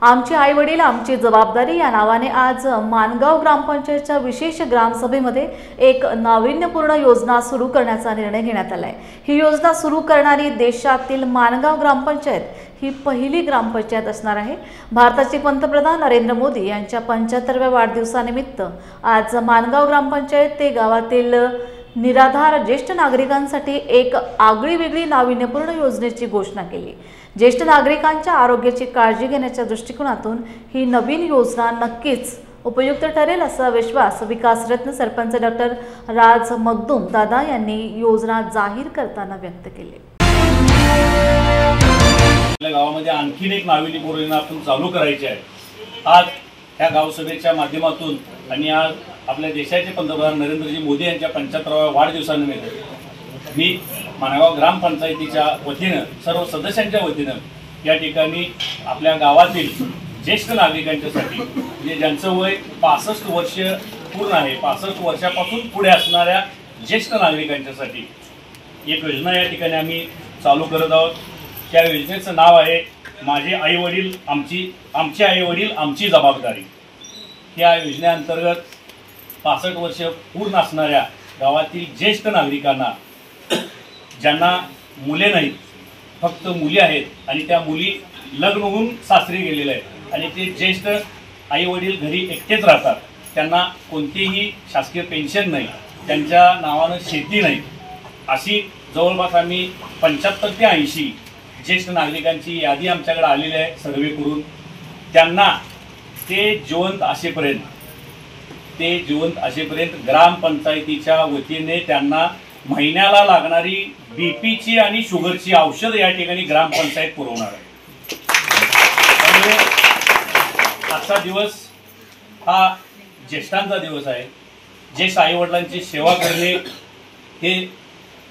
आमचे आई वडील आमची जबाबदारी या नावाने आज माणगाव ग्रामपंचायतच्या विशेष ग्रामसभेमध्ये एक नाविन्यपूर्ण योजना सुरू करण्याचा निर्णय घेण्यात आलाय। ही योजना सुरू करणारी देशातील माणगाव ग्रामपंचायत ही पहिली ग्रामपंचायत असणार आहे। भारताचे पंतप्रधान नरेंद्र मोदी यांच्या 75व्या वाढदिवसानिमित्त आज माणगाव ग्रामपंचायत ते गावातील निराधार ज्येष्ठ नागरिकांसाठी एक आगळीवेगळी नाविन्यपूर्ण योजनेची घोषणा केली। ज्येष्ठ नागरिकांच्या आरोग्याची काळजी घेण्याच्या दृष्टिकोनातून ही नवीन योजना नक्कीच उपयुक्त ठरेल असा विश्वास विकासरत्न सरपंच डॉक्टर राज मगदूम दादा यांनी योजना जाहीर करताना व्यक्त केले। आपल्या गावामध्ये आणखीन एक नाविन्यपूर्ण योजना आपण चालू करायची आहे। आज ह्या गावसभेच्या माध्यमातून आणि आज आपल्या देशाचे पंतप्रधान नरेंद्रजी मोदी यांच्या 75व्या वाढदिवसानिमित्त मी माणगाव ग्रामपंचायतीच्या वतीनं सर्व सदस्यांच्या वतीनं या ठिकाणी आपल्या गावातील ज्येष्ठ नागरिकांच्यासाठी म्हणजे ज्यांचं वय 65 वर्ष पूर्ण आहे, 65 वर्षापासून पुढे असणाऱ्या ज्येष्ठ नागरिकांच्यासाठी एक योजना या ठिकाणी आम्ही चालू करत आहोत। त्या योजनेचं नाव आहे माझे आई वडील आमचे आई वडील आमची जबाबदारी। या योजनेअंतर्गत 65 वर्ष पूर्ण असणाऱ्या गावातील ज्येष्ठ नागरिकांना ज्यांना मुले नाहीत, फक्त मुली आहेत आणि त्या मुली लग्न होऊन सासरी गेलेल्या आहेत आणि ते ज्येष्ठ आई वडील घरी एकटेच राहतात, त्यांना कोणतीही शासकीय पेन्शन नाही, त्यांच्या नावानं शेती नाही, अशी जवळपास आम्ही 75 ते 80 ज्येष्ठ नागरिकांची यादी आमच्याकडे आलेली आहे सर्वे करून। त्यांना ते जिवंत असेपर्यंत ग्रामपंचायतीच्या वतीने त्यांना महिन्याला लागणारी बीपीची आणि शुगरची औषध या ठिकाणी ग्रामपंचायत पुरवणार आहे। त्यामुळे आजचा दिवस हा ज्येष्ठांचा दिवस आहे। ज्येष्ठ आई वडिलांची सेवा करणे हे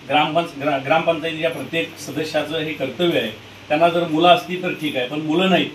ग्रामपंचायतीच्या प्रत्येक सदस्याचं हे कर्तव्य आहे। त्यांना जर मुलं असती तर ठीक आहे, पण मुलं नाहीत